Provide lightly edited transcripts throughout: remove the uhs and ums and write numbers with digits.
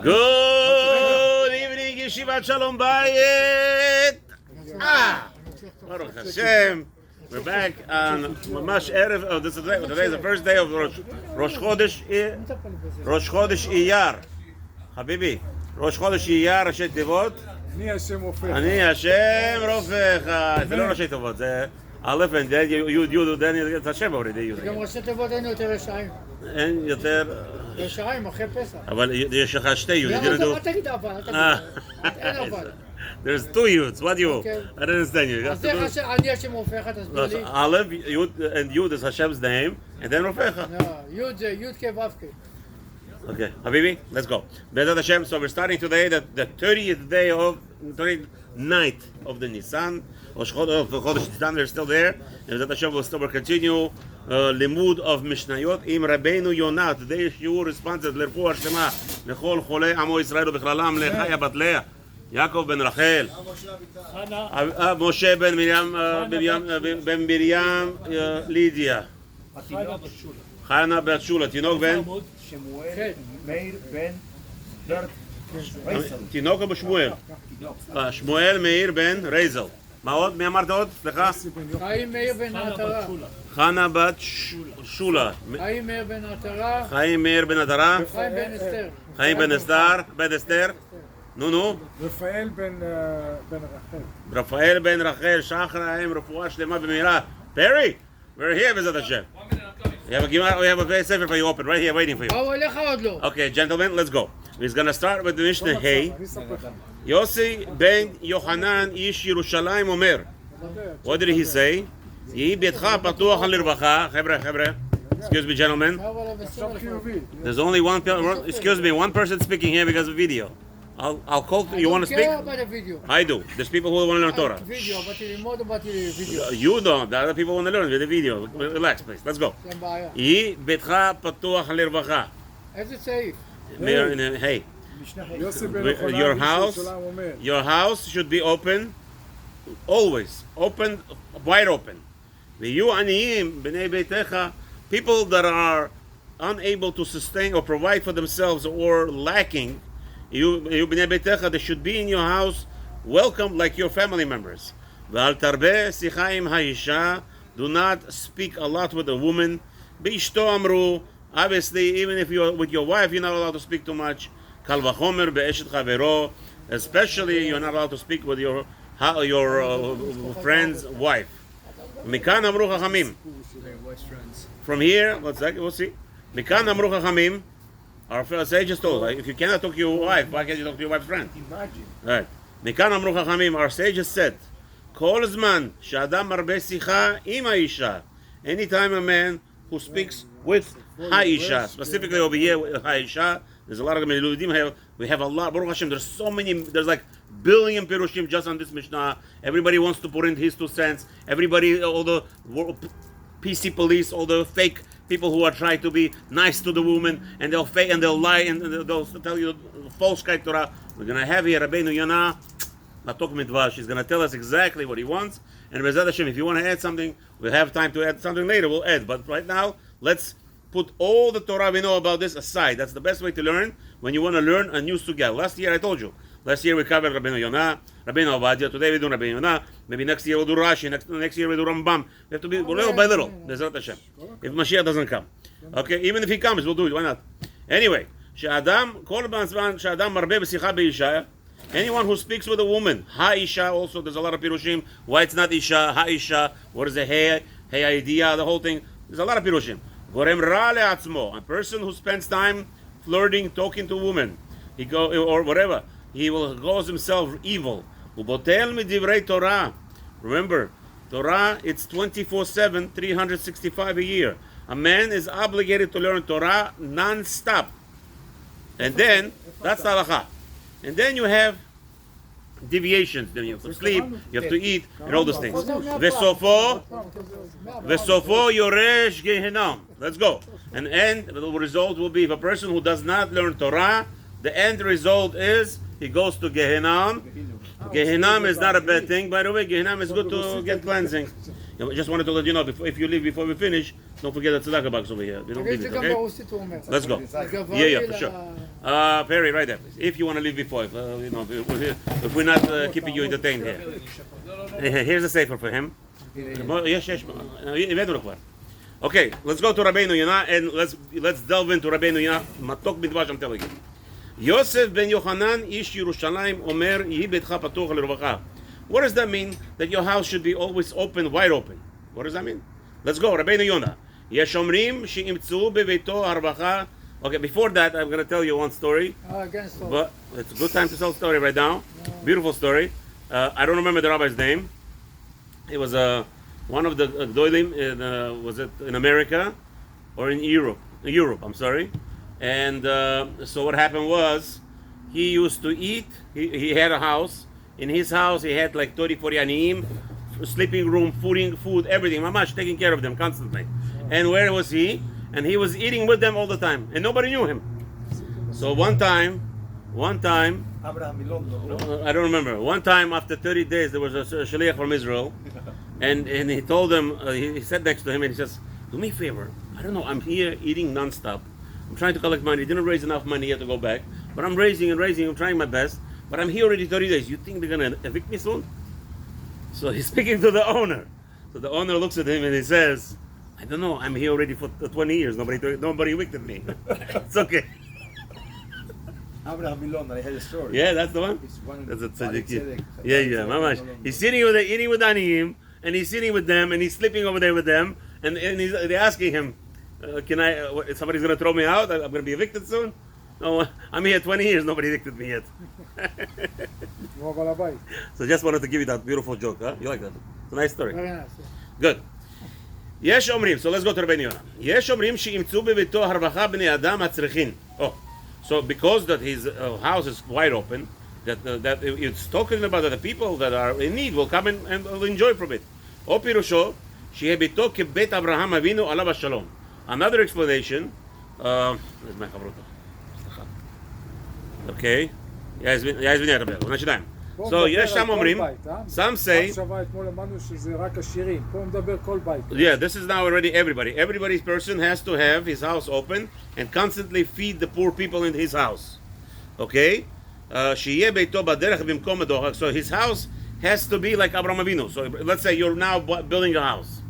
Good evening, Yeshivat Shalom Bayit. Baruch Hashem. We're back on Mamash Erev. Oh, today is the first day of Rosh Chodesh Iyar. Habibi, Rosh Chodesh Iyar, ראשי תיבות. אני השם רופאך. זה לא ראשי תיבות, זה א' וד' י' ד' את השם already. גם ראשי תיבות אין יותר רשעים. אין יותר... רשעים אחרי פסח. אבל יש לך שתי י'. למה אתה תגיד אבל? אין אבל. There's two Yuds. What you? Okay. I don't understand you. אז איך אני השם רופאך, תסביר לי. Aleph, Yud, and Yud is Hashem's name, and then Rofecha. No, Yud זה Yud Kevavke. Okay, Habibi, let's go. Bezat Hashem, so we're starting today the 30th day of, 39th of the Nisan. Rosh Chodesh Nisan, we're still there. And Bezat Hashem, we'll continue Limud of Mishnayot im Rabeinu Yonah. Today shiur responses לרפואה שלמה לכל חולי עמו ישראל ובכללם לחיה בת לאה. יעקב בן רחל, משה בן מרים לידיה, חנה בת שולה, תינוק בן? תינוק או בשמואל? שמואל מאיר בן רייזל. מה עוד? מי אמרת עוד? סליחה? חיים מאיר בן עטרה. חנה בת שולה. חיים מאיר בן עטרה. חיים מאיר בן עטרה. חיים בן אסתר. חיים בן אסתר. נו. רפאל בן רחל. רפאל בן רחל, שחריים, רפואה שלמה במהרה. Perry, we're here, Bezat Hashem. We have a very sefer for you open, right here, waiting for you. Okay, gentlemen, let's go. We're going to start with the Mishnah Hey. Yossi ben Yohanan ish Yerushalayim omer. What did he say? Yehi betcha patuach lirvacha. Chevre. Excuse me, gentlemen. There's only one person speaking here because of video. I'll call. You want to speak? I do. There's people who want to learn Torah. Video, but video. You don't. The other people want to learn with the video. Relax, please. Let's go. Yi betcha patuach lirvacha. Hey, your house should be open, always open, wide open. V'yu aniyim b'nei beitecha. People that are unable to sustain or provide for themselves or lacking. They should be in your house, welcome like your family members. Do not speak a lot with a woman. Obviously, even if you're with your wife, you're not allowed to speak too much. Especially, you're not allowed to speak with your friend's wife. From here, we'll see. Our sages told, like, if you cannot talk to your wife, why can't you talk to your wife's friend? Imagine. Right. Mikan amru chachamim. Our sages said, Kol zman she'adam marbe sicha im ha'isha. Anytime a man who speaks with ha'isha, specifically over here with ha'isha, there's a lot of meludim. We have a lot. Baruch Hashem. There's so many. There's like billion pirushim just on this Mishnah. Everybody wants to put in his 2 cents. Everybody, all the PC police, all the fake people who are trying to be nice to the woman, and they'll fake and they'll lie and they'll tell you false Torah. We're gonna have here Rabeinu Yonah. She's gonna tell us exactly what he wants. And Bezat Hashem, if you want to add something, we'll have time to add something later. We'll add. But right now, let's put all the Torah we know about this aside. That's the best way to learn when you want to learn a new sugya. Last year I told you. Last year we covered Rabeinu Yonah, Rabeinu Avoth. Today we do Rabeinu Yonah. Maybe next year we'll do Rashi. Next year we'll do Rambam. We have to be little by little. Bezat Hashem. If Mashiach doesn't come. Okay, even if he comes, we'll do it. Why not? Anyway, anyone who speaks with a woman, Ha'isha also, there's a lot of pirushim. Why it's not Isha, Ha'isha, what is the Hey idea, the whole thing. There's a lot of pirushim. A person who spends time flirting, talking to women, or whatever, he will cause himself evil. Remember, Torah, it's 24/7, 365 a year. A man is obligated to learn Torah non-stop. And then, that's the halakha. And then you have deviations. Then you have to sleep, you have to eat, and all those things. Vesofo yoresh gehinam. Let's go. And the result will be, if a person who does not learn Torah, the end result is he goes to Gehinam. Gehinam is not a bad thing, by the way. Gehinam is good to get cleansing. I just wanted to let you know, if you leave before we finish, don't forget the tzedakah box over here. We don't leave it, okay? Let's go. Yeah, for sure. Perry, right there, please. If you want to leave before, if we're not keeping you entertained here. Here's a sefer for him. Yes. Okay, let's go to Rabeinu Yonah and let's delve into Rabeinu Yonah. Matok midvash, I'm telling you. Yosef ben Yochanan ish Yerushalayim omer yihi betcha patuch l'rovacha. What does that mean? That your house should be always open, wide open. What does that mean? Let's go, Rabeinu Yonah. Yesh omrim she'imtzu beveito harvacha. Okay, before that, I'm going to tell you one story. But it's a good time to tell a story right now. Beautiful story. I don't remember the rabbi's name. It was one of the Gdolim was it in America or in Europe? Europe, I'm sorry. And so what happened was he used to eat. He had a house. In his house, he had like 30, 40 aniyim, sleeping room, food, everything. Mamash taking care of them constantly. And where was he? And he was eating with them all the time, and nobody knew him. So one time, I don't remember. One time after 30 days, there was a shaliach from Israel, and he told him, he sat next to him, and he says, "Do me a favor. I don't know. I'm here eating nonstop. I'm trying to collect money. Didn't raise enough money yet to go back, but I'm raising. I'm trying my best. But I'm here already 30 days. You think they're gonna evict me soon?" So he's speaking to the owner. So the owner looks at him and he says, "I don't know. I'm here already for 20 years. Nobody evicted me. It's okay." Abraham Milon, I had a story. Yeah, that's the one. That's a tzaddik. Yeah, mamash. He's sitting with eating with aniyim, and he's sitting with them, and he's sleeping over there with them, and they're asking him, "Can I? Somebody's gonna throw me out? I'm gonna be evicted soon?" No, I'm here 20 years. Nobody evicted me yet. So just wanted to give you that beautiful joke. Huh? You like that? It's a nice story. Very nice. Good. יש אומרים, so let's go to Rabeinu Yonah. יש אומרים שימצאו בביתו הרווחה בני אדם הצריכים. Oh, so because that his house is wide open, that it's talking about that the people that are in need will come and will enjoy from it. או פירושו, שיהיה ביתו כבית אברהם אבינו עליו השלום. Another explanation, okay, so יש שם אומרים, some say, yeah, this is now already everybody. Everybody's person has to have his house open and constantly feed the poor people in his house. Okay? שיהיה ביתו בדרך במקום הדוחק. So his house has to be like Abraham Avinu. So let's say you're now building a house.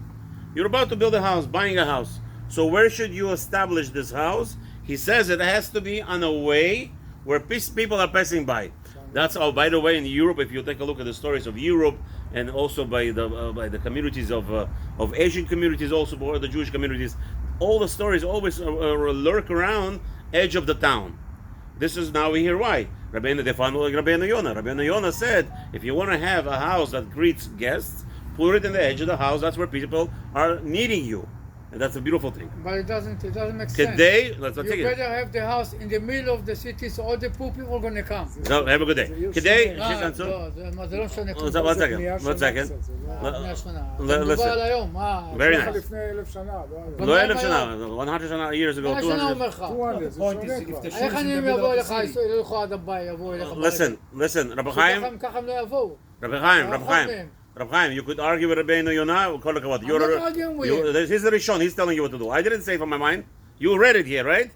You're about to build a house, buying a house. So where should you establish this house? He says it has to be on a way where people are passing by. That's all. By the way, in Europe, if you take a look at the stories of Europe, and also by the communities of Asian communities, also by the Jewish communities, all the stories always lurk around edge of the town. This is now we hear why. Rabeinu Yonah. Rabeinu Yonah said, if you want to have a house that greets guests, put it in the edge of the house. That's where people are needing you. And that's a beautiful thing. But it doesn't make sense. Today, let's you take it. better have the house in the middle of the city so all the poor people are going to come. So, have a good day. Today, זה לא משנה כלום. one second. מדובר על היום. Very nice. לפני 1,000 שנה. לא 1,000 שנה, 100 שנה, years ago, 100 שנה 200. אומר לך. The point is, if the shoes איך אני in the middle אבוא of אליך, the city. ילכו עד הבית, יבואו אליך. Listen, Rabbi Chaim, ככה הם לא יבואו. Rabbi Chaim, you could argue with Rabeinu Yonah. I'm not arguing with you. He's the Rishon. He's telling you what to do. I didn't say it from my mind. You read it here, right?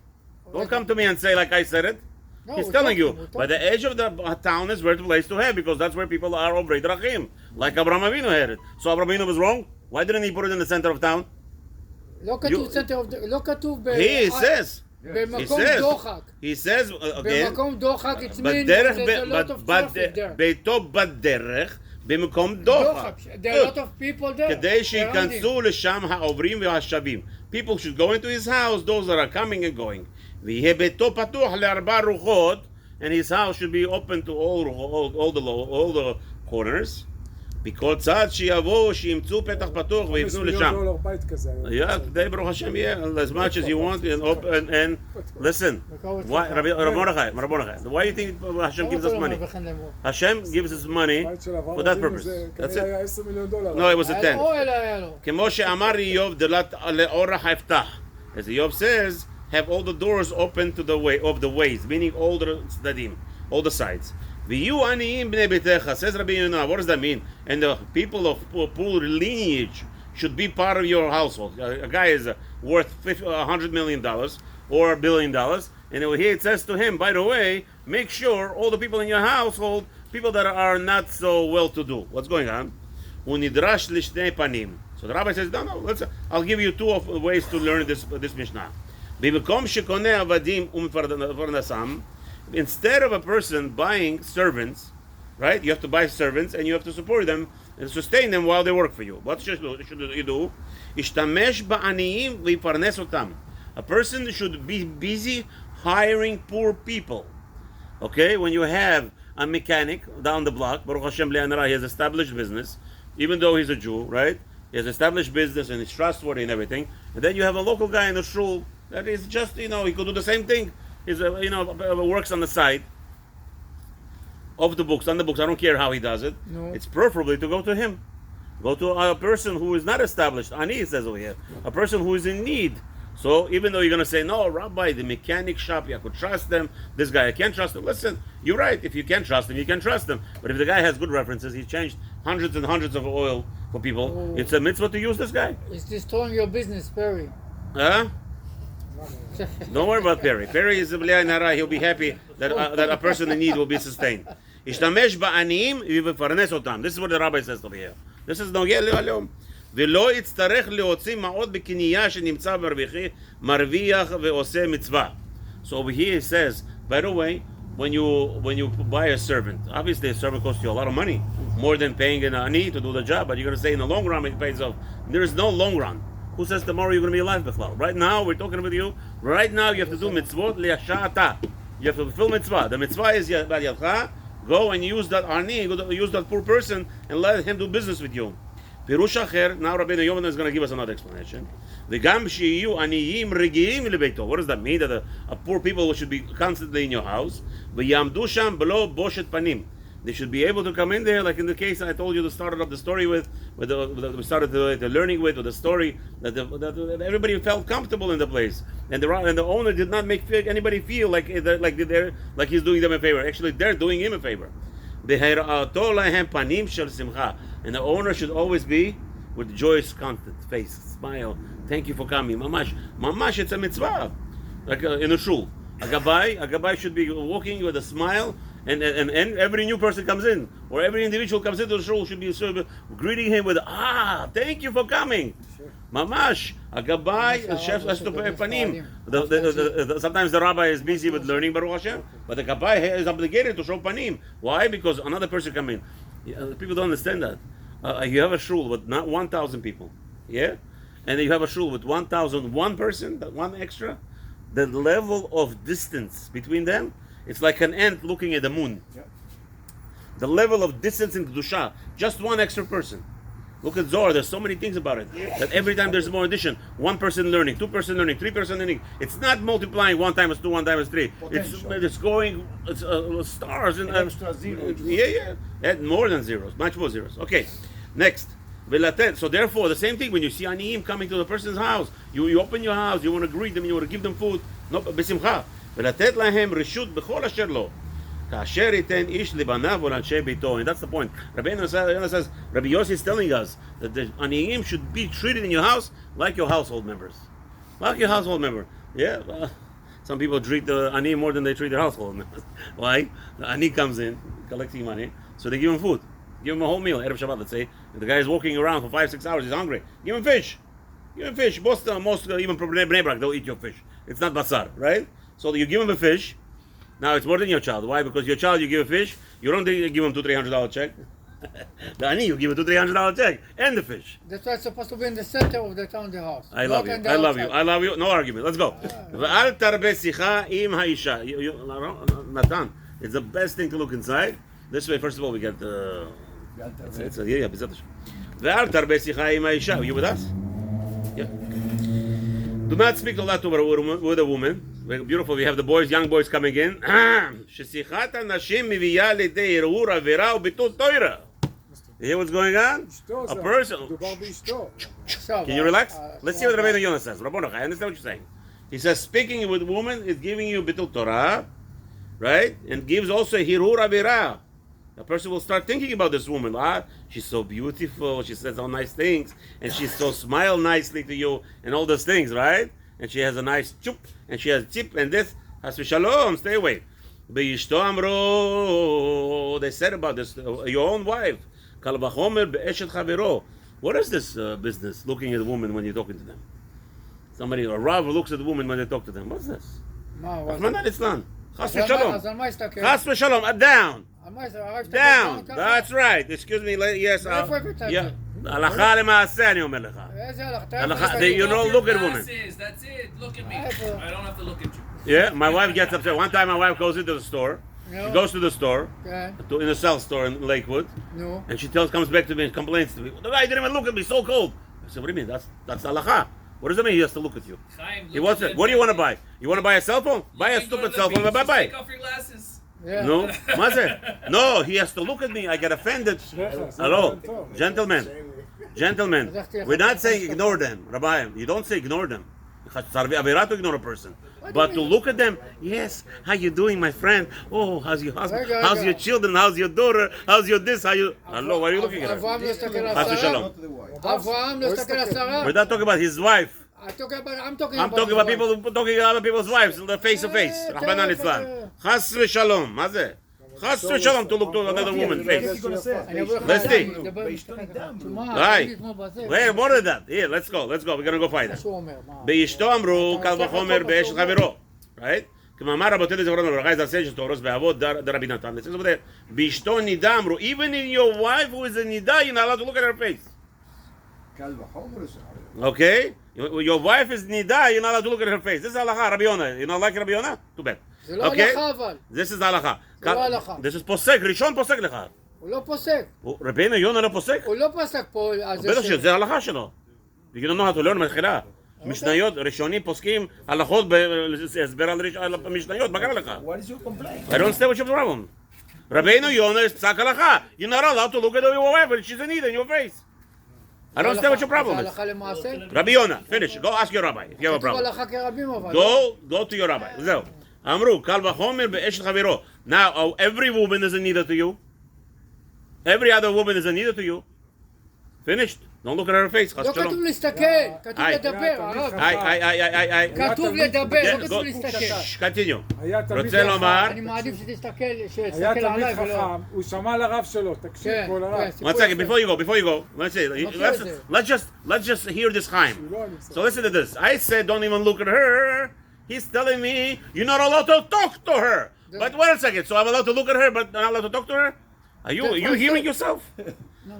Don't come to me and say like I said it. No, He's we're telling talking, you. By the edge of the town is where the place to have because that's where people are over Drachim. Like Abraham Avinu had it. So Abraham Avinu was wrong. Why didn't he put it in the center of town? לא כתוב center of the... לא כתוב... He says. במקום דוחק. He says again. במקום דוחק, it means there's a lot of traffic there. ביתו בדרך. במקום דוחק. There are a lot of people there. כדי שיכנסו לשם העוברים והשבים. People should go into his house, those that are coming and going. ויהיה ביתו פתוח לארבע רוחות, and his house should be open to all the corners. בכל צד שיבואו, שימצאו פתח פתוח ויפנו לשם. Yeah, today, Baruch Hashem, yeah, as much as you want, and open, and listen. Why, Rabbi Mordechai, why do you think Hashem gives us money? Hashem gives us money for that purpose. That's it. No, it was a 10. כמו שאמר איוב, דלת לאורח יפתח. As Eov says, have all the doors open to the way of the ways, meaning all the tzadim, all the sides. V'yu aniyim bnei beitecha, says Rabbi Yonah. What does that mean? And the people of poor lineage should be part of your household. A guy is worth $100 million or $1 billion. And here it says to him, by the way, make sure all the people in your household, people that are not so well-to-do. What's going on? Unidrash lishnei panim. So the rabbi says, no, I'll give you two ways to learn this Mishnah. Bibekom shekoneh avadim u'mefarnasam. Instead of a person buying servants, right? You have to buy servants and you have to support them and sustain them while they work for you. What should you do? Ishtamesh ba'aniyim v'yifarnes otam. A person should be busy hiring poor people. Okay? When you have a mechanic down the block, Baruch Hashem Le'anara, he has established business, even though he's a Jew, right? He has established business and he's trustworthy and everything. And then you have a local guy in the shul that is just, he could do the same thing. He's, works on the side of the books, on the books. I don't care how he does it. No. It's preferably to go to him. Go to a person who is not established. Ani, it says over here. A person who is in need. So even though you're going to say, no, Rabbi, the mechanic shop, I could trust them. This guy, I can't trust him. Listen, you're right. If you can't trust him, you can trust him. But if the guy has good references, he's changed hundreds and hundreds of oil for people. It's a mitzvah to use this guy. It's destroying your business, Perry. Huh? Don't worry about Perry. Perry is a b'lei nara. He'll be happy that a person in need will be sustained. Ishtamesh ba'aniyim v'farnes otam. This is what the rabbi says over here. This is nogeh le'alom. ולא יצטרך להוציא מעות בקנייה שנמצא מרוויח ועושה מצווה. So over here it says, by the way, when you buy a servant, obviously a servant costs you a lot of money, more than paying an ani to do the job, but you're going to say in the long run it pays off. There is no long run. Who says tomorrow you're going to be alive, Bechlal? Right now, we're talking with you. Right now, you have to do mitzvot li'asha'ata. You have to fulfill mitzvah. The mitzvah is bad yadcha. Go and use that ani, use that poor person, and let him do business with you. Pirush acher. Now Rabeinu Yonah is going to give us another explanation. V'gam she'iyu aniyim regiim lebeito. What does that mean? That a poor people should be constantly in your house. V'yamdu sham b'lo boshet panim. They should be able to come in there, like in the case I told you to start up the story with we started the learning with, or the story that everybody felt comfortable in the place, and the owner did not make anybody feel like he's doing them a favor. Actually, they're doing him a favor. And the owner should always be with joyous content, face, smile. Thank you for coming. Mamash, it's a mitzvah. Like in a shul. A gabbai should be walking with a smile, and every new person comes in, or every individual comes into the shul should be greeting him with, thank you for coming. Sure. Mamash, a gabbai, the chef has to pay panim. Sometimes the rabbi is busy with learning, Baruch Hashem, but the gabbai is obligated to show panim. Why? Because another person come in. People don't understand that. You have a shul with not 1,000 people, yeah? And then you have a shul with 1,001 person, one extra. The level of distance between them, it's like an ant looking at the moon. Yep. The level of distance in Kedusha, just one extra person. Look at Zohar, there's so many things about it. That every time there's more addition, one person learning, two person learning, three person learning. It's not multiplying 1 times 2, 1 times 3. It's going, stars. And extra zeros. Yeah. More than zeros, much more zeros. Okay, next. So therefore, the same thing when you see aniyim coming to the person's house, you open your house, you want to greet them, you want to give them food. No, besimcha. ולתת להם רשות בכל אשר לו. כאשר ייתן איש לבניו ולאנשי ביתו. And that's the point. Rabeinu says, Rabbi Yossi is telling us that the aniyim should be treated in your house like your household members. Like your household member. Yeah, some people treat the ani more than they treat their household members. Why? The ani comes in, collecting money, so they give him food. Give him a whole meal, Erev Shabbat, let's say. If the guy is walking around for 5-6 hours, he's hungry. Give him fish. Give him fish. Most even from Bnei Brak, they'll eat your fish. It's not basar, right? So you give him a fish. Now it's more than your child. Why? Because your child, you give a fish, you don't give him $200-$300 check. The ani, you give a $200-$300 check and the fish. That's why it's supposed to be in the center of the town, the house. I love you. No argument. Let's go. Ve'al tarbe sicha im ha'isha. Natan, it's the best thing to look inside. This way, first of all, we get the. Ve'al tarbe sicha im ha'isha. Are you with us? Yeah. Do not speak a lot with a woman. Beautiful. We have the boys, young boys coming in. Shesichat hanashim miviya lidei irur avera ubitul toira. You hear what's going on? A person. Can you relax? Let's see what Rabeinu Yonah says. Rabbanach, I understand what you're saying. He says speaking with woman is giving you bitul Torah, right? And gives also hirur avera. A person will start thinking about this woman. She's so beautiful. She says all nice things, and she so smile nicely to you, and all those things, right? And she has a nice chup, and she has chip, and this. Has v'shalom, stay away. Be'ishto amro, they said about this, your own wife. Kal v'chomer be'eshet chavero. What is this business, looking at a woman when you're talking to them? Somebody, a Rav looks at the woman when they talk to them. What's this? מה, הוא Rahman al-Islam. Chas אז v'shalom. על מה הסתכל? Chas v'shalom, down. על מה הסתכל? הרב הסתכל Down. ככה? That's right. Excuse me, yes. מאיפה הבאת את זה? הלכה למעשה, אני אומר לך. איזה הלכה? אתה הלכה, יכול you להסתכל? know, look at women. That's it. Look at me. איפה? I don't have to look at you. Yeah, my wife gets upset. One time my wife goes into the store. She goes to the store, כן, in a cell store in Lakewood, נו. and she comes back to me and complains to me. The guy didn't even look at me, so cold. I said, what do you mean? That's halacha. What does that mean he has to look at you? Chaim, He look wants at it. What do you want to buy? You want to buy a cell phone? Buy a You can go to stupid the cell phone. beach, Bye just bye. Take off your glasses. Yeah. No, Maze. No, he has to look at me. I get offended. Hello, gentlemen. Gentlemen, we're not saying ignore them, Rabbi. You don't say ignore them. To ignore a person. But to look at them, yes, how you doing, my friend? Oh, how's your husband? How's your children? How's your daughter? How's your this? How you? Hello, what are you looking at? אברהם לא הסתכל על Chas השרה? v'shalom. אברהם לא הסתכל על השרה? We're not talking about his wife. I'm talking about I'm talking about people talking about other people's wives, face to face. Rahman al-Islam. Chas v'shalom. מה זה? Chas v'shalom to look to another woman's face. אני אבוא לך Let's see. לדבר תשמע, Right. תגיד כמו בזה. Wait, more than that. Here, let's go. We're gonna go find מה it. שהוא אומר, מה? באשתו אמרו, קל וחומר באשת חברו. Right? כמאמר רבותינו זכרונו לברכה, is a sage Toros באבות דרבי נתן. It says over there, באשתו נידה אמרו, even in your wife who is a נידה, you're not allowed to look at her face. Okay? Your wife is נידה, you're not allowed to look at her face. This is הלכה, רבי יונה. You not like רבי יונה? Too bad. זה לא הלכה אבל. This is הלכה. זה לא הלכה. This is פוסק, ראשון פוסק לך. הוא לא פוסק. רבינו יונה לא פוסק? הוא לא פסק פה על זה בטח שזה הלכה שלו. You don't know how to learn מתחילה. משניות, ראשונים פוסקים הלכות בהסבר על המשניות, מה קרה לך? What is your complaint? I don't understand what's your problem. רבינו יונה is פסק הלכה. You're not allowed to look at your wife when she's a need in your face. I don't understand what your problem זה is. הלכה למעשה? רבי יונה, finish. Go ask your rabbi if you have a כתוב problem. הלכה כרבים אבל. Go to your rabbi. זהו. אמרו, קל וחומר באשת חברו. Now, every woman is a neither to you. Every other woman is a neither to you. Finished. Don't look at her face. לא חס כתוב שלום. להסתכל, כתוב היי. לדבר, הרב. היי. כתוב לדבר, Yeah, לא כתוב go. להסתכל. Continue. היה תלמיד רוצה לומר, אני מעדיף שתסתכל, היה שיסתכל תלמיד עליי ולא... חכם, הוא שמע לרב שלו, תקשיב כן, פה לרב. כן. one second, before you go, let's say, מכיר את זה. let's just hear this Chaim. לא, אני מסתכל. So listen to this. I said, don't even look at her. He's telling me, you're not allowed to talk to her. But wait a second, so I'm allowed to look at her, but not allowed to talk to her? Are you hearing yourself?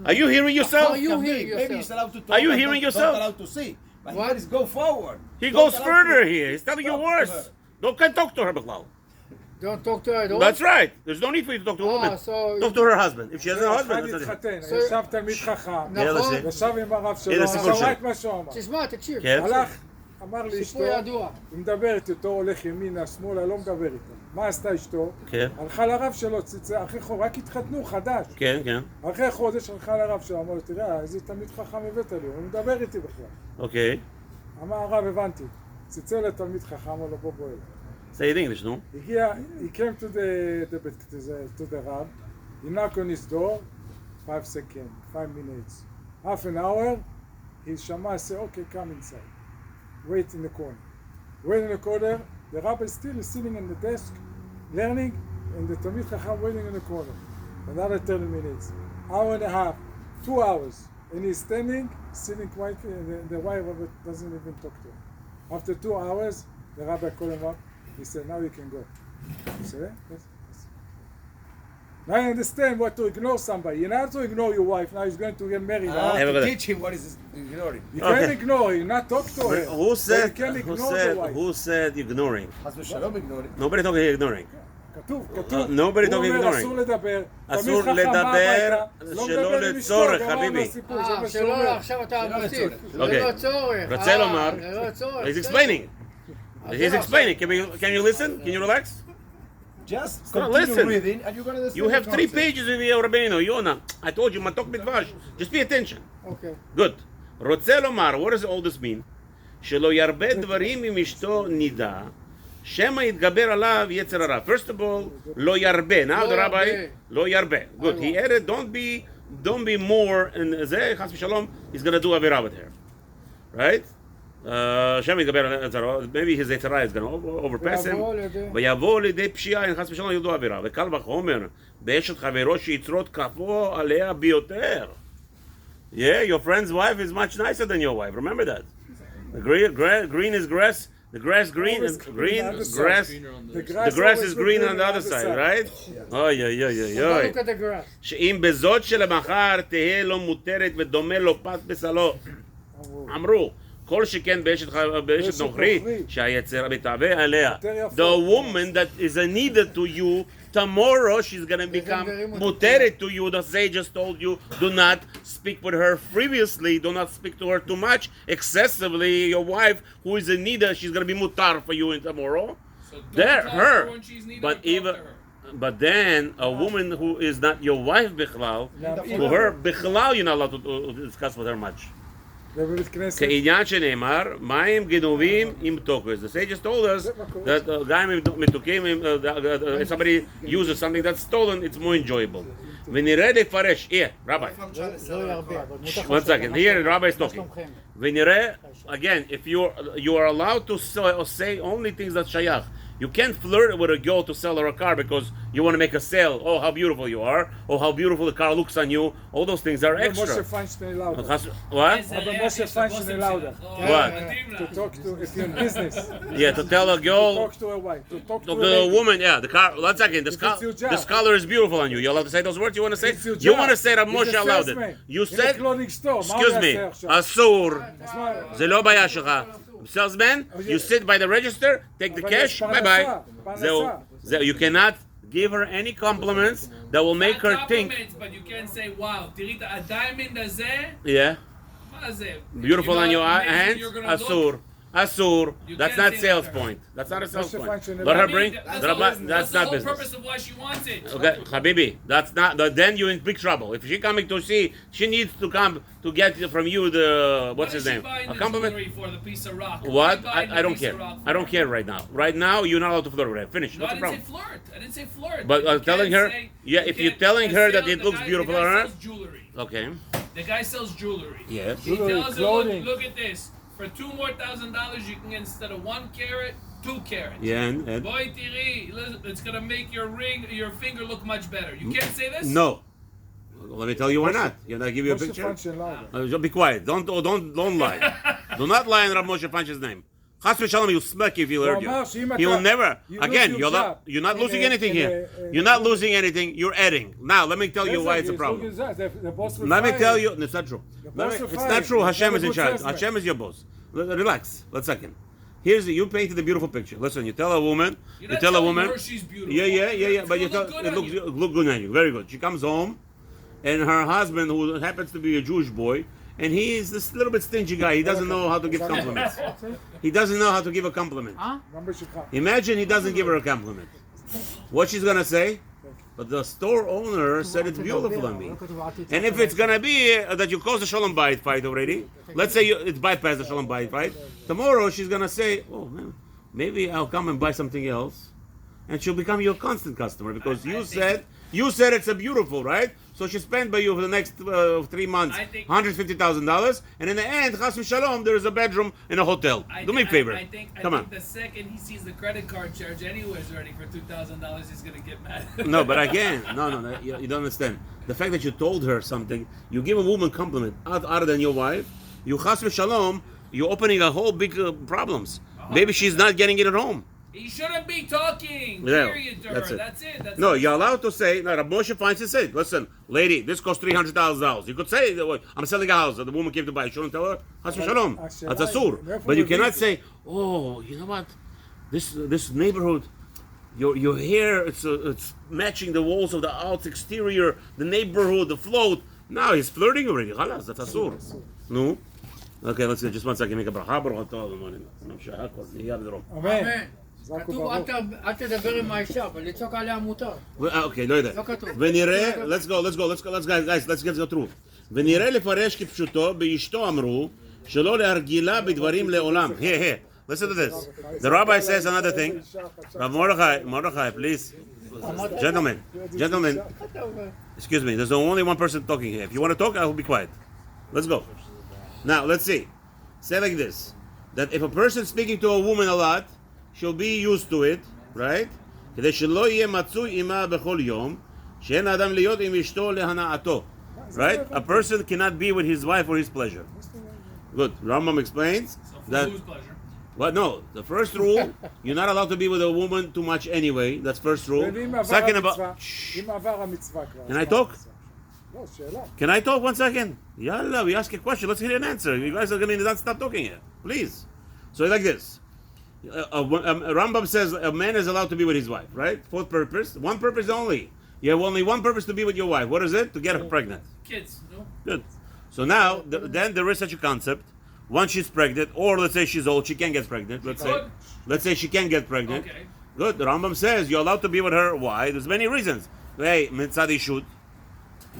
Are you hearing yourself? Are you Maybe hearing he's yourself? allowed to talk. Are you but hearing not yourself? allowed to see. But What? he is go forward. He Don't goes allow further to- here. He's telling you Talk to worse. her. Can't talk to her, Bichlal. Don't talk to her at all? That's right. There's no need for you to talk to a woman. so- Talk to her husband. If she has a אחד husband, that's it. התחתן, So- ישב תלמיד חכם, נכון. Yeah, ישב עם הרב שלו, הנה סיפור שמע שלו. את מה שהוא אמר. תשמע, תקשיב. כן. הלך, אמר לאשתו, סיפור ידוע. היא מדברת איתו, הולך ימינה, שמאלה, לא מדבר איתו. מה עשתה אשתו? כן. הלכה לרב שלו, אחרי חודש, רק התחתנו, חדש. כן, כן. אחרי חודש הלכה לרב שלו, אמר לו, תראה, איזה תלמיד חכם הבאת לי, הוא מדבר איתי בכלל. אוקיי. אמר הרב, הבנתי. צלצל לתלמיד חכם, אמר לו, בוא אליי. Say it in English, no? הגיע, he came to the Rab, he knocked on his door, 5 seconds, 5 minutes, half an hour, he שמע, say, okay, come inside, wait in the corner. Wait in the corner, the rabbi still is sitting in the desk, learning, and the Talmid Chacham waiting in the corner. Another 30 minutes, hour and a half, 2 hours, and he's standing, sitting quietly, and the rabbi doesn't even talk to him. After 2 hours, the rabbi called him up. He said, now you can go. He said, yes. Now I understand what to ignore somebody. You not to ignore your wife. Now he's going to get married. Have a To good- teach him what is ignoring. You Okay. can't ignore her. You not talk to her. Who But said, you can't ignore the wife. who said ignoring? Chas v'shalom ignoring. Nobody talking ignoring. כתוב, כתוב. nobody talking הוא אומר, ignoring. אסור לדבר. אסור תלמיד חכם בא לדבר הביתה, לא שלא מדבר עם אשתו, לצורך, גמרנו חביבי. הסיפור, זה מה שהוא שלא, אומר. עכשיו אתה שלא מוסיף. לצורך. זה לא צורך. רוצה לומר, זה לא צורך. he's explaining. He's explaining. Can you listen? Can you relax? Just Gonna continue listen. reading and you're going to understand. You have the 3 concept. pages of your Rabeinu, Yonah. I told you, matok midvash. Just pay attention. אוקיי. Good. רוצה לומר, what does all this mean? שלא ירבה דברים עם אשתו נידה, שמא יתגבר עליו יצר הרע. First of all, לא ירבה. Now לא the rabbi, ירבה. לא ירבה. Good. He added, don't be more, and זה, חס ושלום, he's going to do עבירה with her. Right? השם יתגבר על יצרו, maybe his יצרה is going to overpass him, ויבוא לידי פשיעה, אין חס ושלום ילדו עבירה, וקל וחומר, באשת חברו שיצרות כפו עליה ביותר. Yeah, your friend's wife is much nicer than your wife, remember that. The green is grass, the grass green, and green grass, the grass is green on the other side, right? אוי אוי אוי אוי אוי. Look at the grass. שאם בזאת שלמחר תהא לו מותרת ודומה לו פת בשלו. אמרו, כל שכן באשת נוכרי, שהיצר מתהווה עליה. The woman that is a neither to you, tomorrow she's going to become muteret to you. The sage just told you, do not speak with her frivolously, do not speak to her too much, excessively. Your wife, who is a neither, she's going to be mutar for you in tomorrow. So don't There, talk her. to her when she's neither, But talk to even... her. But then a woman who is not your wife bichlal, to her bichlal you're not allowed to discuss with her much. בבית כנסת. כעניין שנאמר, מים גנובים עם תוקף. The sages told us that גם אם מתוקים, if somebody uses something that's stolen, it's more enjoyable. ונראה לפרש, Rabbi, לא ירבה, אבל מותר לך one second, here Rabbi is talking. שלומכם. ונראה, again, if you are allowed to say only things that shayach. You can't flirt with a girl to sell her a car because you want to make a sale. Oh, how beautiful you are. Oh, how beautiful the car looks on you. All those things are extra. משה פיינשטיין לאודה. What? אבל משה פיינשטיין לאודה. What? To talk to, if you're in business. Yeah, to tell a girl, Talk to a wife. To talk to to a the lady. woman, yeah, the car, one second, it's your job. this color is beautiful on you. You're allowed to say those words you want to say? It's your You job. want to say that He's Moshe a allowed it. salesman. You In a said, clothing store. מה הוא excuse me, יעשה עכשיו? אסור, אז מה- זה לא בעיה שלך. Salesman, you sit by the register, take the אבל cash, יש bye bye. פרנסה. זהו, you cannot give her any compliments that will make her think, Compliments, but you can't say, wow, תראי, הדיאמנד הזה, yeah, מה זה? beautiful You know on your how amazing hands, you're gonna look? asur. Asur. You That's can't not say sales that to her. point. That's not a sales Moshe point. Feinstein Let her never- bring. That's That's the not whole business. purpose of why she wants it. Okay, Habibi, that's not. Then you're in big trouble. If she coming to see, she needs to come to get from you the what's his name? A compliment. For the piece of rock. What? Why buy I the don't piece care. of rock for I don't her? care right now. Right now, you're not allowed to flirt with her. Finish. No, What's I the didn't problem? say flirt. I didn't say flirt. But You telling can't her- say- yeah, you if you're can't- telling the her that sale- it the looks guy- beautiful the on guy her- sells jewelry. Okay. The guy sells jewelry. Yes. He Jewelry, tells clothing. her, look at this. For $2,000 you can get instead of 1 carat, 2 carats. Yeah. And Boy, tiri, it's gonna make your finger look much better. You can't say this. no. Let me tell you why not. You're not give you a משה picture. פיינשטיין לאודה. Just be quiet. Don't lie. Do not lie in Rav Moshe Feinstein's name. Chas v'shalom, you'll smack if you heard הוא אמר שאם you. He will אתה- never. you Again, lose your job you're not in losing a- anything in here. a- You're not losing anything. You're adding. Now, let me tell you why it's a problem. The boss will Let me fire tell you. you, it's not true. boss It's will not fire true. you. Hashem You're is a in good charge. salesman. Hashem is your boss. Relax. 1 second. You painted a beautiful picture. Listen, you tell a woman, You're you not tell a telling woman, her she's beautiful. yeah, but you It's tell gonna look good it on looks look good on you. Very good. She comes home, and her husband, who happens to be a Jewish boy, and he is this little bit stingy guy. He doesn't know how to give compliments. He doesn't know how to give a compliment. number שלך. Imagine he doesn't give her a compliment. What she's gonna say? But the store owner said it's beautiful on me. And if it's gonna be that you caused a shalom bayit fight already, let's say it's bypassed the shalom bayit fight. Tomorrow she's gonna say, "Oh man, maybe I'll come and buy something else," and she'll become your constant customer because you said it's a beautiful, right? So she spent by you for the next 3 months I think- $150,000, and in the end, chas v'shalom, there is a bedroom in a hotel. Do me a favor. I think Come on. the second he sees the credit card charge anyways already for $2,000, he's gonna get mad. No, but again, no, you don't understand. The fact that you told her something, you give a woman compliment other than your wife, you chas v'shalom, you're opening a whole big problems. Maybe she's not getting it at home. He shouldn't be talking. Yeah, Period to that's her. it. That's it. That's No, it. you're allowed to say, no, Rav Moshe Feinstein said, listen, lady, this costs $300,000. You could say, I'm selling a house that the woman came to buy. You shouldn't tell her, chas v'shalom. That's asur. But you cannot say, oh, you know what? This neighborhood, your hair, it's matching the walls of the house exterior, the neighborhood, the float. Now he's flirting already. Halas, that's asur. No? Okay, let's see. Just 1 second. Make a bracha. Baruch atah Adonai. אמן. זרקו כתוב ברוך. אל תדבר עם האישה, אבל לצעוק עליה מותר. Okay, לא יודע. לא כתוב. ונראה, let's get the truth. ונראה לפרש כפשוטו, באשתו אמרו, שלא להרגילה בדברים לעולם. Here. Listen to this. The rabbi says another thing. Rav Mordechai, please. Gentlemen, excuse me, there's only one person talking here. If you want to talk, I will be quiet. Let's go. Now, let's see. Say like this. that if a person speaking to a woman a lot, she'll be used to it, right? כדי שלא יהיה מצוי עמה בכל יום, שאין האדם להיות עם אשתו להנאתו. Right? A person cannot be with his wife for his pleasure. Good. Rambam explains So for that. whose pleasure? Well, no. The first rule, you're not allowed to be with a woman too much anyway. That's first rule. ואם עבר Second, המצווה, about. אם עבר המצווה כבר. Can I אז talk? מה המצווה? לא, שאלה. Can I talk 1 second? Yalla, we ask a question. Let's hear an answer. You guys are going to not stop talking here. Please. So like this. Rambam says a man is allowed to be with his wife, right? For purpose. One purpose only. You have only one purpose to be with your wife. What is it? To get her pregnant. Kids, no? Good. So now, then there is such a concept. Once she's pregnant, or let's say she's old, she can't get pregnant. Let's say she can get pregnant. Okay. Good. The Rambam says you're allowed to be with her. Why? There's many reasons. Hey, mitzad ishud.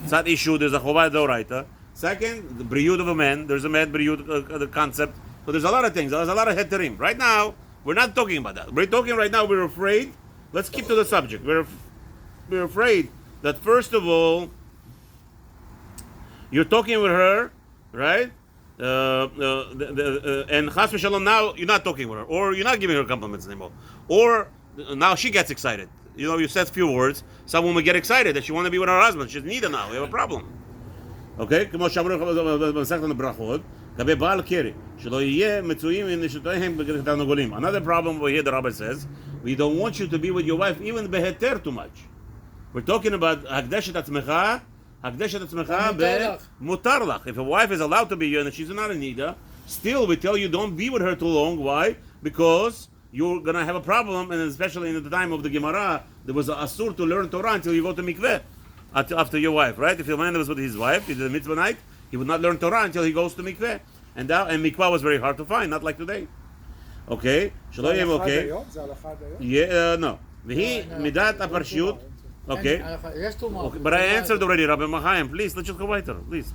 Mitzad ishud is a chovah doraita. Second, the briud of a man. There's a man briud, the concept. So there's a lot of things. There's a lot of heterim. Right now, we're not talking about that. We're talking right now. We're afraid. Let's keep to the subject. We're afraid that first of all, you're talking with her, right? And chas v'shalom, now you're not talking with her, or you're not giving her compliments anymore, or now she gets excited. You know, you said a few words. Some women get excited that she want to be with her husband. She's neither now. We have a problem. Okay? כמו שאמרו במסכת הברכות, לגבי בעל קרי, שלא יהיה מצויים עם נשותיהם בתרנגולים. Another problem over here, the rabbi says, we don't want you to be with your wife even בהיתר too much. We're talking about הקדש את עצמך מותר לך. If a wife is allowed to be here and she's not in need, still we tell you don't be with her too long. Why? Because you're going to have a problem, and especially in the time of the Gemara, there was a asur to learn Torah until you go to mikveh after your wife, right? If a man was with his wife, he did the mitzvah night, he would not learn Torah until he goes to mikveh. And mikveh was very hard to find, not like today. Okay? שלא יהיה okay. זה הלכה עד היום? Yeah, no. והיא מידת הפרשיות. Okay. But I answered already, Rabbi Machaim. Please, let's just go weiter. Please.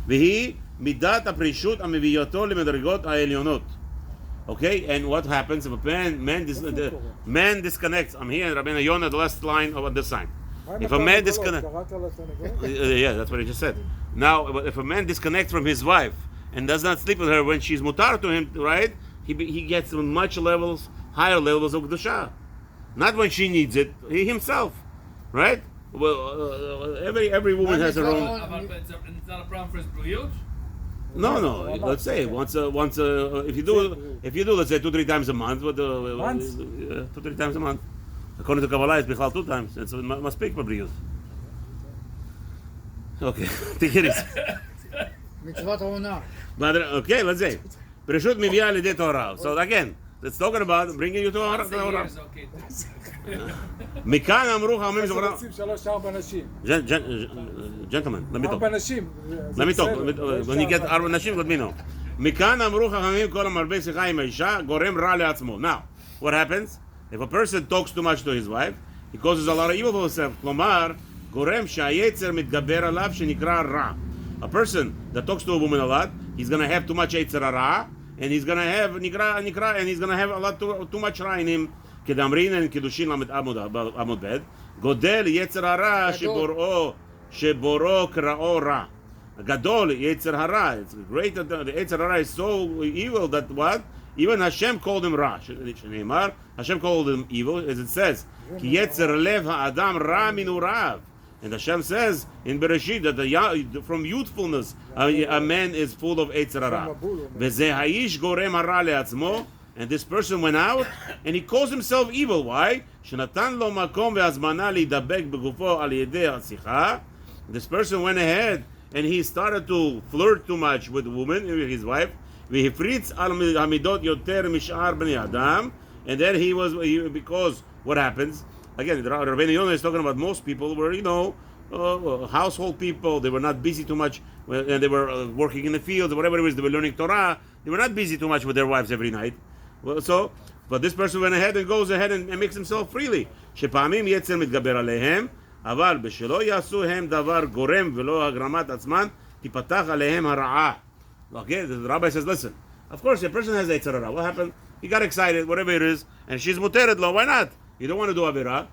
והיא מידת הפרישות המביאתו למדרגות העליונות. Okay, and what happens if a man disconnects? I'm here, Rabeinu Yonah, the last line of this sign. If a man disconnects, yeah, that's what he just said. Now, if a man disconnects from his wife and does not sleep with her when she's mutar to him, right? He gets higher levels of kedusha. Not when she needs it, he himself. Right? Well, every woman has her own. It's not a problem for his briyut? No. Let's say if you do, let's say 2-3 times a month. 2-3 times a month. According to Kabbalah, it's bichlal 2 times. It must speak for briyut. Okay, take it easy. מצוות עונה. But okay, let's say Perishut mivia al yedei Torah. So again, it's talking about bringing you to Torah. Okay. מכאן אמרו חכמים זוכרים. רוצים 3-4 נשים. Gentlemen, let me talk. 4 נשים. Let me talk. When you get 4 נשים, let me know. מכאן אמרו חכמים כל המרבה שיחה עם האישה גורם רע לעצמו. Now, what happens? If a person talks too much to his wife, he causes a lot of evil for himself. כלומר, גורם שהיצר מתגבר עליו שנקרא רע. A person that talks to a woman a lot, he's going to have too much יצר הרע, and he's going to have נקרא, and he's going to have a lot too much רע in him. כדאמרין אין קידושין עמוד ב' גודל יצר הרע שבורו קראו רע. גדול יצר הרע. It's great that the יצר הרע is so evil that what? Even Hashem called him רע. שנאמר, Hashem called him evil, as it says, כי יצר לב האדם רע מנעוריו. And Hashem says in Bereshit that from youthfulness a man is full of יצר הרע. וזה האיש גורם הרע לעצמו. And this person went out and he calls himself evil. Why? שנתן לו מקום והזמנה להידבק בגופו על ידי השיחה. This person went ahead and he started to flirt too much with the woman, with his wife. והפריץ על המידות יותר משאר בני אדם. And then because what happens? Again, Rabeinu Yonah is talking about most people were, household people. They were not busy too much, and they were working in the fields or whatever it was. They were learning Torah. They were not busy too much with their wives every night. But this person went ahead and goes ahead and makes himself freely. שפעמים יצר מתגבר עליהם, אבל בשלא יעשו הם דבר גורם ולא הגרמת עצמן, תפתח עליהם הרעה. Okay, the rabbi says, listen, of course, a person has יצר הרע. What happened? He got excited, whatever it is, and she's muteret lo. Why not? You don't want to do avirah.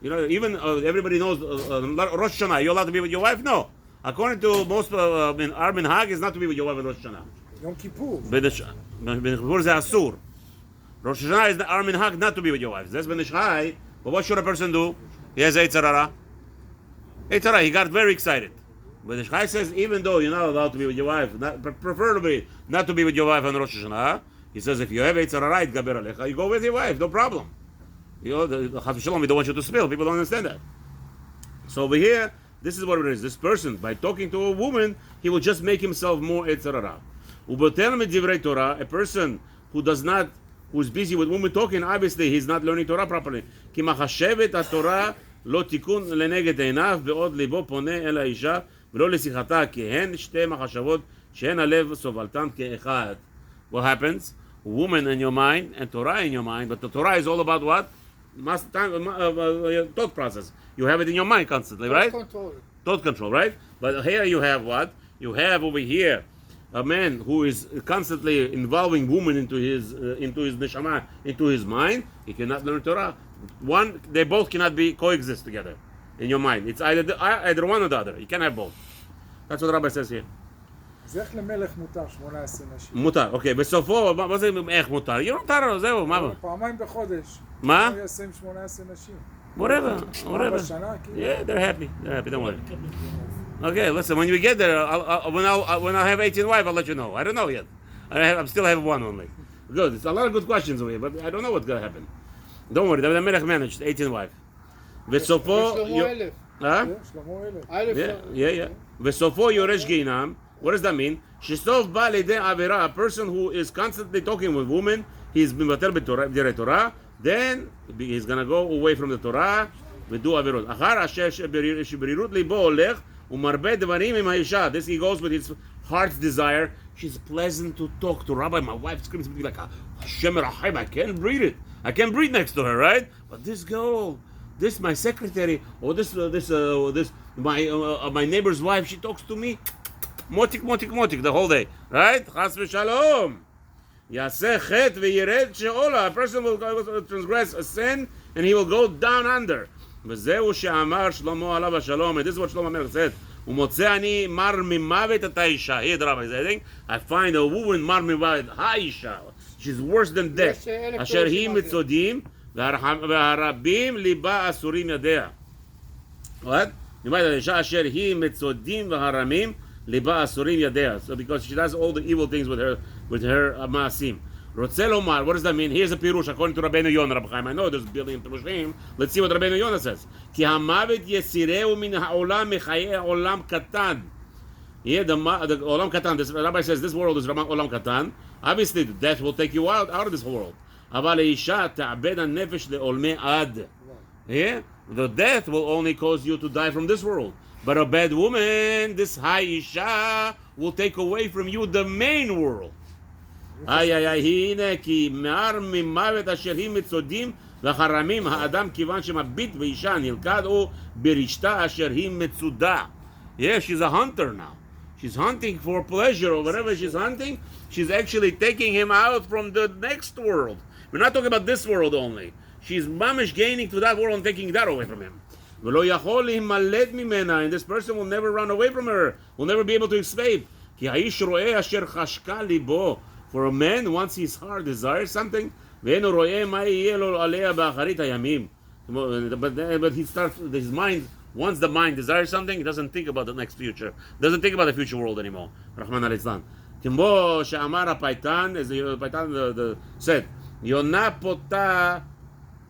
Even everybody knows Rosh Hashanah. You're allowed to be with your wife? No. According to most our minhag, is not to be with your wife on Rosh Hashanah. Yom Kippur. בניחור זה אסור. Rosh Hashanah is our minhag not to be with your wife. That's Ben Ish Chai. But what should a person do? He has Yetzer Hara. Yetzer Hara, he got very excited. Ben Ish Chai says, even though you're not allowed to be with your wife, preferably not to be with your wife on Rosh Hashanah, he says, if you have Yetzer Hara, Gaber Alecha, you go with your wife, no problem. You know, the Chas v'Shalom, we don't want you to spill. People don't understand that. So over here, this is what it is. This person, by talking to a woman, he will just make himself more Yetzer Hara. Ubotel midivrei Torah, a person who does not, who's busy with women talking, obviously he's not learning Torah properly. כי מחשבת התורה לא תיקון לנגד עיניו בעוד ליבו פונה אל האישה ולא לשיחתה כי הן שתי מחשבות שהן הלב סובלתן כאחד. What happens? Woman in your mind and Torah in your mind, but the Torah is all about what? Thought process. You have it in your mind constantly, right? Thought control, right? But here you have what? You have over here a man who is constantly involving woman into his neshama, into his mind. He cannot learn Torah. They both cannot coexist together in your mind. It's either one or the other. You can't have both. That's what Rabbi says here. אז איך למלך מותר 18 נשים? מותר, אוקיי. בסופו, מה זה איך מותר? יהיה מותר, זהו, מה? פעמיים בחודש. מה? הוא יעשה עם 18 נשים. Whatever. בשנה, כאילו. Yeah, they're happy, don't worry. Okay, listen, when we get there, when I have 18 wives, I'll let you know. I don't know yet. I still have one only. Good, it's a lot of good questions over here, but I don't know what's going to happen. Don't worry, the Melech managed 18 wives. בסופו... שלמה אלף. Yeah. בסופו יורש גיהינם. What does that mean? שסוף בא לידי עבירה, a person who is constantly talking with women, he's מבטל בדברי תורה, then he's going to go away from the Torah ודו עבירות. אחר אשר שברירות ליבו הולך ומרבה דברים עם האישה. This he goes with his heart's desire. She's pleasant to talk to. Rabbi, my wife screams like, Hashem Rahim, I can't breathe it. I can't breathe next to her, right? But this girl, this my secretary, or this my neighbor's wife, she talks to me, motik the whole day, right? Chas v'shalom. Yaseh chet v'yired she'ola. A person will transgress a sin and he will go down under. וזהו שאמר שלמה עליו השלום, and this is what Shlomo Melech said, ומוצא אני מר ממוות את האישה. Here the rabbi is saying, I find a woman מר ממוות, האישה, she's worse than death. אשר היא מצודים, והרבים ליבה אסורים ידיה. What? ממוות האישה אשר היא מצודים והרמים ליבה אסורים ידיה. So because she does all the evil things with her מעשים. רוצה לומר, what does that mean? Here's a pirush according to Rabeinu Yonah, Rabbi Chaim. I know there's a billion pirushim. Let's see what Rabeinu Yonah says. כי המוות יסירהו מן העולם מחיי עולם קטן. Yeah, the עולם קטן. The rabbi says this world is עולם קטן. Obviously, the death will take you out of this world. אבל האישה תעבד הנפש לעולמי עד. Yeah, the death will only cause you to die from this world. But a bad woman, this האישה, will take away from you the main world. הנה כי מער ממוות אשר היא מצודים וחרמים האדם כיוון שמביט באישה נלכד הוא ברשתה אשר היא מצודה. Yeah, she's a hunter now. She's hunting for pleasure or whatever she's hunting. She's actually taking him out from the next world. We're not talking about this world only. She's mamish gaining to that world and taking that away from him. ולא יכול להימלט ממנה, and this person will never run away from her, will never be able to escape. כי האיש רואה אשר חשקה ליבו. For a man, once his heart desires something, ואינו רואה מה יהיה לו עליה באחרית הימים. But he starts, his mind, once the mind desires something, he doesn't think about the next future. Doesn't think about the future world anymore. רחמנא ליצלן. כמו שאמר הפייטן, as the Paitan said,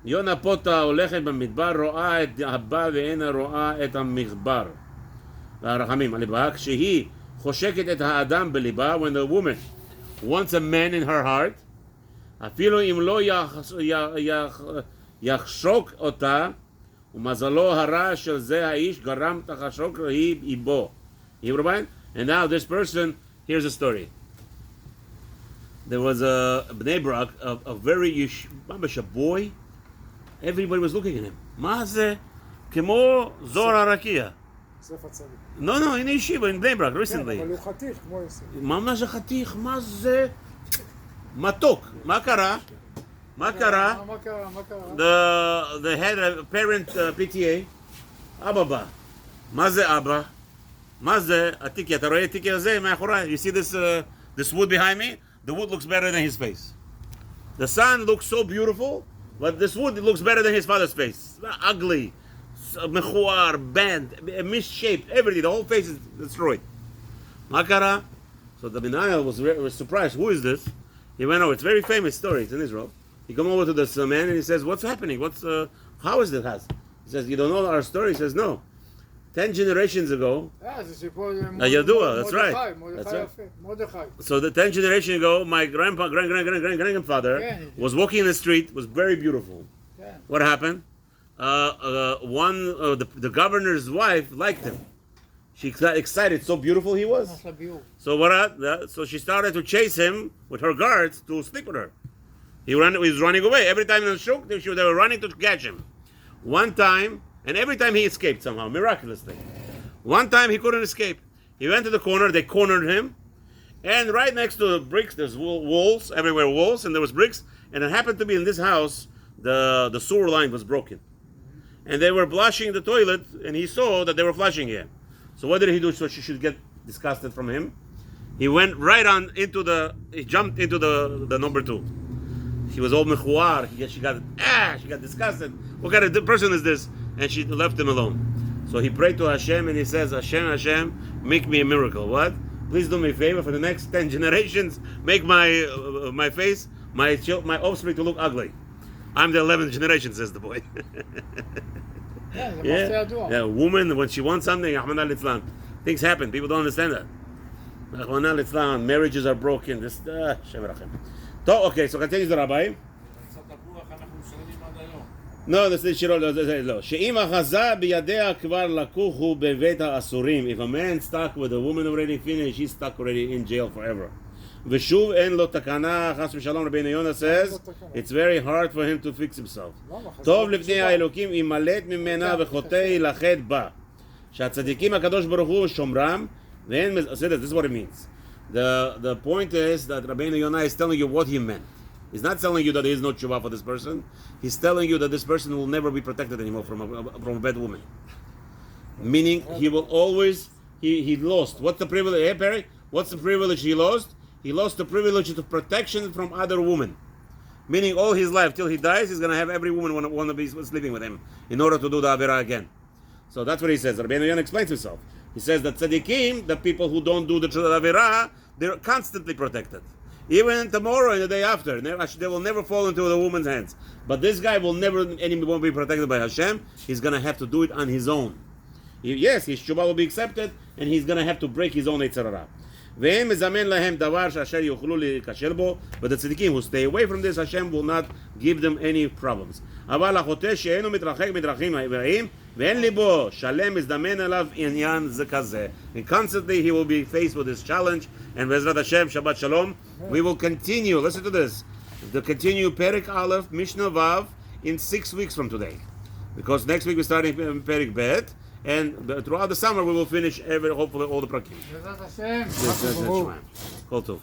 יונה פוטה הולכת במדבר, רואה את הבא ואינה רואה את המחבר. הרחמים, הליבה, כשהיא חושקת את האדם בליבה, when the woman wants a man in her heart, אפילו אם לא יחשוק אותה, ומזלו הרע של זה האיש גרם תחשוק היא בו. And now this person, here's a story. There was a Bnei Brak, a very a boy. Everybody was looking at him. מה זה? כמו זוהר הרקיע. ספר צדיק. No, in yeshiva, in Bnei Brak, recently. כן, אבל הוא חתיך כמו יוסף. ממש חתיך, מה זה? מתוק. מה קרה? מה קרה? The head of parent PTA, אבא בא. מה זה אבא? מה זה? התיקי, אתה רואה התיקי הזה מאחורי? You see this wood behind me? the wood looks better than his face. The son looks so beautiful, but this wood looks better than his father's face. Ugly, mechuar, bent, misshaped, everything. The whole face is destroyed. Makara. So the Benaiah was surprised. Who is this? He went over. It's a very famous story. It's in Israel. He come over to this man and he says, "What's happening? How is this?" He says, "You don't know our story?" He says, "No. 10 generations ago." Yadua, that's right. That's right. So the 10 generations ago, my grandfather was walking in the street. Was very beautiful. Yeah. What happened? The governor's wife liked him. She got excited. So beautiful he was. So so she started to chase him with her guards to sleep with her. He was running away. Every time in the shuk, they were running to catch him. One time, and every time he escaped somehow, miraculously. One time he couldn't escape. He went to the corner, they cornered him, and right next to the bricks, there's walls, everywhere walls, and there was bricks, and it happened to be in this house, the sewer line was broken. And they were flushing the toilet, and he saw that they were flushing here. So what did he do so she should get disgusted from him? He went right on he jumped into the number 2. She was all mechuar. She got disgusted. What kind of person is this? And she left him alone. So he prayed to Hashem and he says, Hashem, make me a miracle. What? Please do me a favor for the next 10 generations. Make my face, my offspring to look ugly. I'm the 11th generation, says the boy. Yeah, a woman, when she wants something, things happen. People don't understand that. Marriages are broken. Okay, so continues the rabbi. No, this is Shiro. שאם החזה בידיה כבר לקוחו בבית האסורים. If a man stuck with a woman already finished, he's stuck already in jail forever. ושוב אין לו תקנה, חס ושלום, רבינו יונה says, it's very hard for him to fix himself. טוב לפני האלוקים, ימלט ממנה וחוטא ילכד בה. שהצדיקים הקדוש ברוך הוא שומרם, ואין, this is what it means. The point is that Rabeinu Yonah is telling you what he meant. He's not telling you that there is no tshuva for this person. He's telling you that this person will never be protected anymore from a bad woman. Meaning, he will always, he lost. What's the privilege? Hey, Perry, what's the privilege he lost? He lost the privilege of protection from other women. Meaning, all his life, till he dies, he's going to have every woman want to be sleeping with him in order to do the Avera again. So that's what he says. Rabeinu Yonah explains himself. He says that tzaddikim, the people who don't do the Avera, they're constantly protected. Even tomorrow and the day after, they will never fall into the woman's hands. But this guy will never anymore be protected by Hashem. He's going to have to do it on his own. Yes, his tshuva will be accepted, and he's going to have to break his own Yetzer Hara. But the tzaddikim who stay away from this, Hashem will not give them any problems. And constantly he will be faced with this challenge. And Bezrat Hashem, Shabbat Shalom, we will continue, listen to this, to continue Perik Aleph, Mishnah Vav, in 6 weeks from today. Because next week we're starting Perik Bet, and throughout the summer we will finish hopefully all the prakim. Bezrat Hashem. Kol tov.